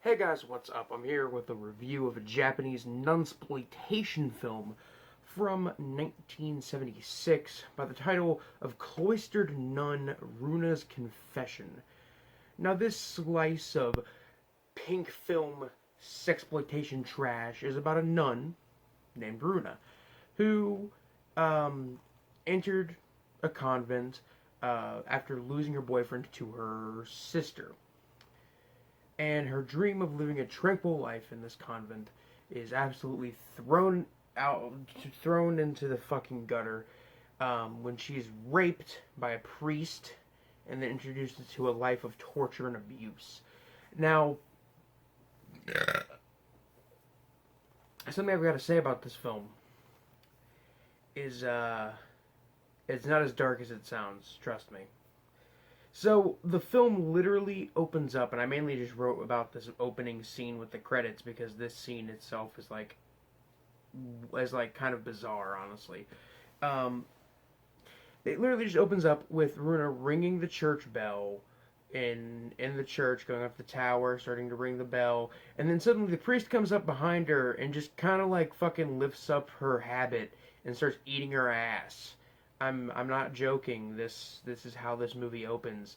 Hey guys, what's up? I'm here with a review of a Japanese Nunsploitation film from 1976 by the title of Cloistered Nun, Runa's Confession. Now this slice of pink film sexploitation trash is about a nun named Runa who entered a convent after losing her boyfriend to her sister, and her dream of living a tranquil life in this convent is absolutely thrown into the fucking gutter when she's raped by a priest and then introduced to a life of torture and abuse. Now, something I've got to say about this film is it's not as dark as it sounds, trust me. So the film literally opens up, and I mainly just wrote about this opening scene with the credits because this scene itself is like kind of bizarre, honestly. Um, it literally just opens up with Runa ringing the church bell in the church, going up the tower, starting to ring the bell, and then suddenly the priest comes up behind her and just kind of like fucking lifts up her habit and starts eating her ass. I'm not joking. This is how this movie opens,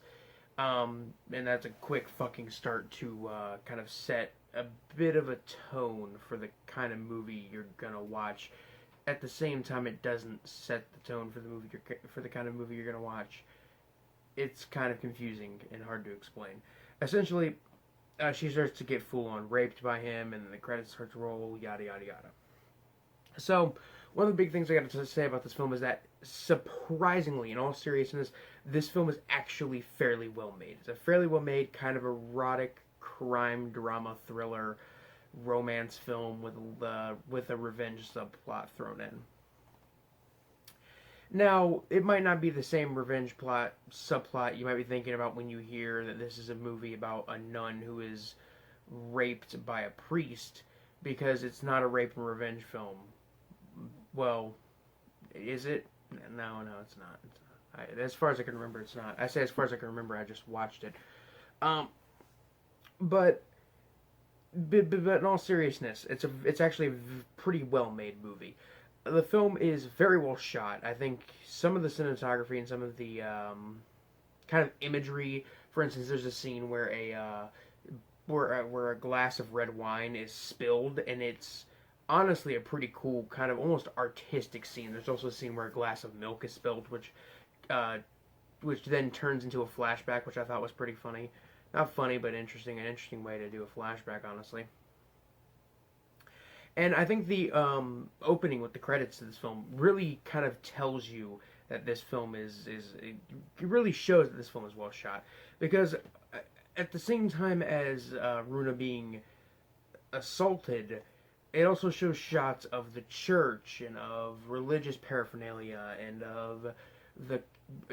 and that's a quick fucking start to kind of set a bit of a tone for the kind of movie you're gonna watch. At the same time, it doesn't set the tone for the kind of movie you're gonna watch. It's kind of confusing and hard to explain. Essentially, she starts to get full on raped by him, and the credits start to roll. Yada yada yada. So, one of the big things I got to say about this film is that, surprisingly, in all seriousness, this film is actually fairly well made. It's a fairly well made, kind of erotic crime drama thriller romance film with a revenge subplot thrown in. Now, it might not be the same revenge subplot you might be thinking about when you hear that this is a movie about a nun who is raped by a priest, because it's not a rape and revenge film. Well, is it? No, it's not. It's not. As far as I can remember, it's not. I say as far as I can remember, I just watched it. Um, but, but in all seriousness, it's actually a pretty well made movie. The film is very well shot. I think some of the cinematography and some of the kind of imagery. For instance, there's a scene where where a glass of red wine is spilled, and it's honestly a pretty cool, kind of almost artistic scene. There's also a scene where a glass of milk is spilled, which then turns into a flashback, which I thought was pretty funny. Not funny, but interesting. An interesting way to do a flashback, honestly. And I think the opening with the credits to this film really kind of tells you that this film it really shows that this film is well shot, because at the same time as Runa being assaulted, it also shows shots of the church and of religious paraphernalia and of the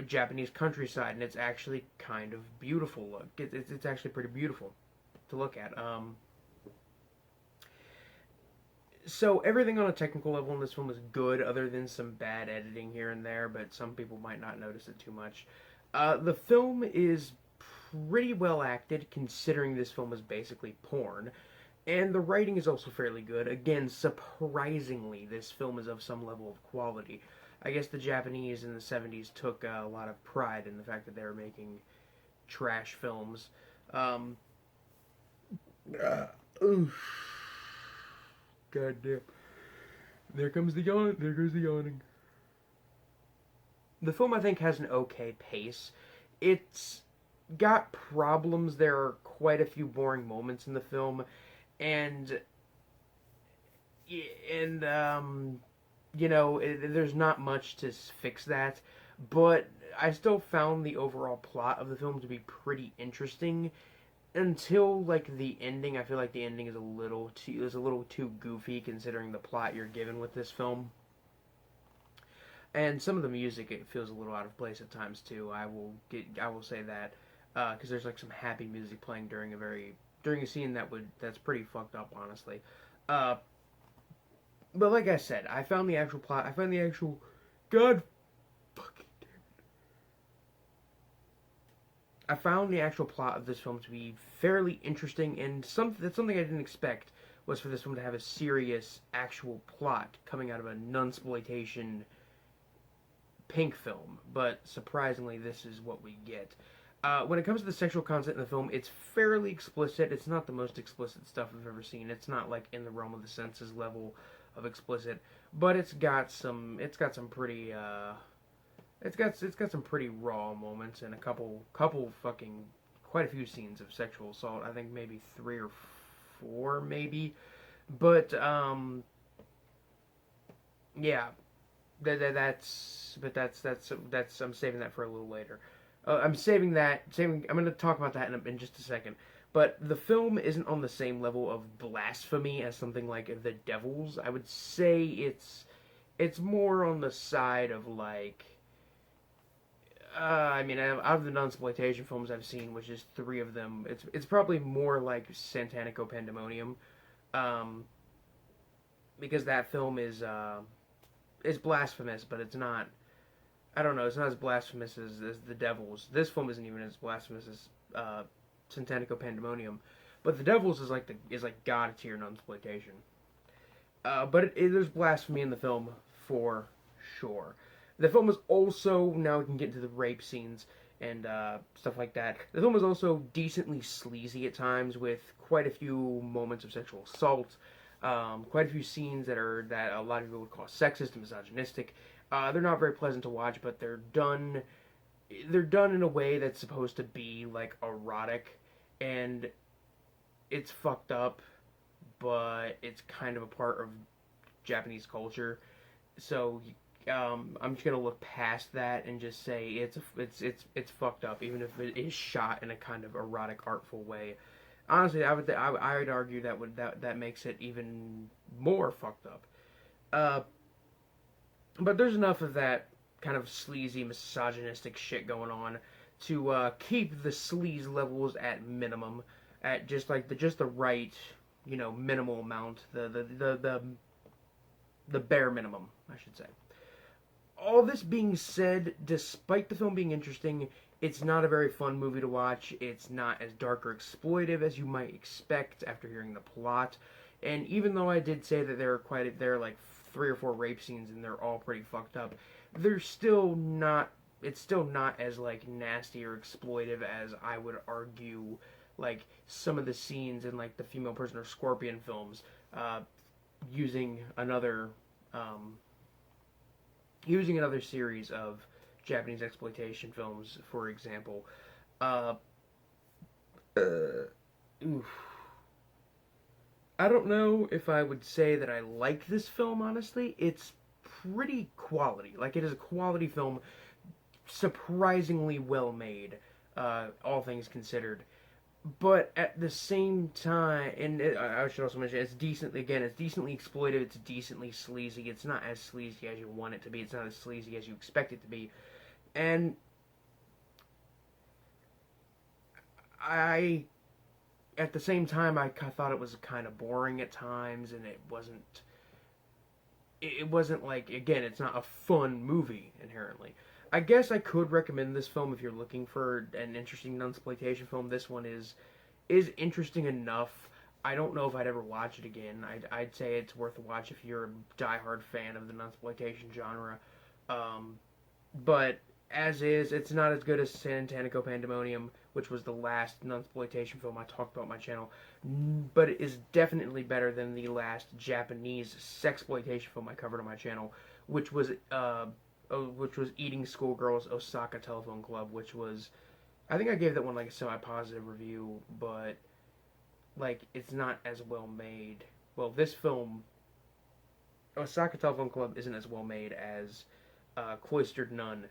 Japanese countryside, and it's actually kind of beautiful. Look, it's actually pretty beautiful to look at. So everything on a technical level in this film is good, other than some bad editing here and there, but some people might not notice it too much. The film is pretty well acted, considering this film is basically porn. And the writing is also fairly good. Again, surprisingly, this film is of some level of quality. I guess the Japanese in the 70s took a lot of pride in the fact that they were making trash films. Oof. God damn. There goes the yawning. The film, I think, has an okay pace. It's got problems. There are quite a few boring moments in the film, and there's not much to fix that, but I still found the overall plot of the film to be pretty interesting until like the ending. I feel like the ending is a little too goofy considering the plot you're given with this film. And some of the music, it feels a little out of place at times too. I will say that, because there's like some happy music playing during a scene that's pretty fucked up, honestly. But like I said, I found the actual plot. I found the actual God fucking damn it. I found the actual plot of this film to be fairly interesting, and that's something I didn't expect was for this film to have a serious actual plot coming out of a nunsploitation pink film. But surprisingly, this is what we get. When it comes to the sexual content in the film, it's fairly explicit. It's not the most explicit stuff I've ever seen. It's not like in the realm of the senses level of explicit, but it's got some pretty it's got some pretty raw moments and a couple fucking quite a few scenes of sexual assault. I think maybe 3 or 4 maybe. But yeah, that's I'm saving that for a little later. I'm saving that. I'm going to talk about that in just a second. But the film isn't on the same level of blasphemy as something like The Devils. I would say it's more on the side of like. I mean, out of the nunsploitation films I've seen, which is 3 of them, it's probably more like Santanico Pandemonium, because that film is blasphemous, but it's not. I don't know. It's not as blasphemous as The Devils. This film isn't even as blasphemous as Santanico Pandemonium, but The Devils is like God tier nunsploitation. But there's blasphemy in the film for sure. The film is also, now we can get into the rape scenes and stuff like that. The film is also decently sleazy at times, with quite a few moments of sexual assault, quite a few scenes that a lot of people would call sexist and misogynistic. They're not very pleasant to watch, but they're done in a way that's supposed to be like erotic, and it's fucked up, but it's kind of a part of Japanese culture. So I'm just gonna look past that and just say it's fucked up, even if it is shot in a kind of erotic, artful way. Honestly, I would argue that makes it even more fucked up. But there's enough of that kind of sleazy, misogynistic shit going on to keep the sleaze levels at minimum, at just the right, minimal amount, the bare minimum, I should say. All this being said, despite the film being interesting, it's not a very fun movie to watch. It's not as dark or exploitive as you might expect after hearing the plot. And even though I did say that there are like 3 or 4 rape scenes and they're all pretty fucked up, it's still not as like nasty or exploitive as I would argue like some of the scenes in like the Female Prisoner Scorpion films, using another series of Japanese exploitation films, for example. Oof. I don't know if I would say that I like this film, honestly. It's pretty quality. Like, it is a quality film, surprisingly well made, all things considered. But at the same time, I should also mention, it's decently exploitive, it's decently sleazy. It's not as sleazy as you want it to be. It's not as sleazy as you expect it to be. And at the same time, I thought it was kind of boring at times, and it wasn't like, again, it's not a fun movie inherently. I guess I could recommend this film if you're looking for an interesting nunsploitation film. This one is interesting enough. I don't know if I'd ever watch it again. I'd say it's worth a watch if you're a diehard fan of the nunsploitation genre. But as is, it's not as good as Santanico Pandemonium, which was the last nunsploitation film I talked about on my channel. But it is definitely better than the last Japanese sexploitation film I covered on my channel, which was Eating Schoolgirls Osaka Telephone Club, which was, I think I gave that one like a semi-positive review, but like it's not as well made. Well, this film, Osaka Telephone Club, isn't as well made as Cloistered Nun,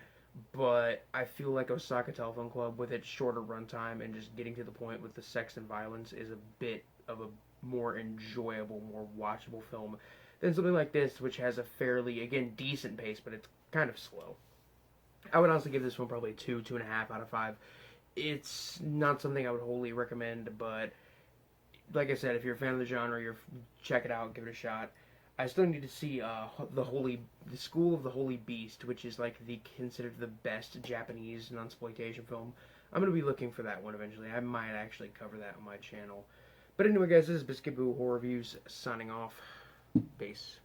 but I feel like Osaka Telephone Club, with its shorter runtime and just getting to the point with the sex and violence, is a bit of a more enjoyable, more watchable film than something like this, which has a fairly, again, decent pace, but it's kind of slow. I would honestly give this one probably 2.5 out of 5. It's not something I would wholly recommend, but like I said, if you're a fan of the genre, check it out, give it a shot. I still need to see the School of the Holy Beast, which is like considered the best Japanese nunsploitation film. I'm gonna be looking for that one eventually. I might actually cover that on my channel. But anyway, guys, this is Biscuit Boo Horror Reviews signing off. Peace.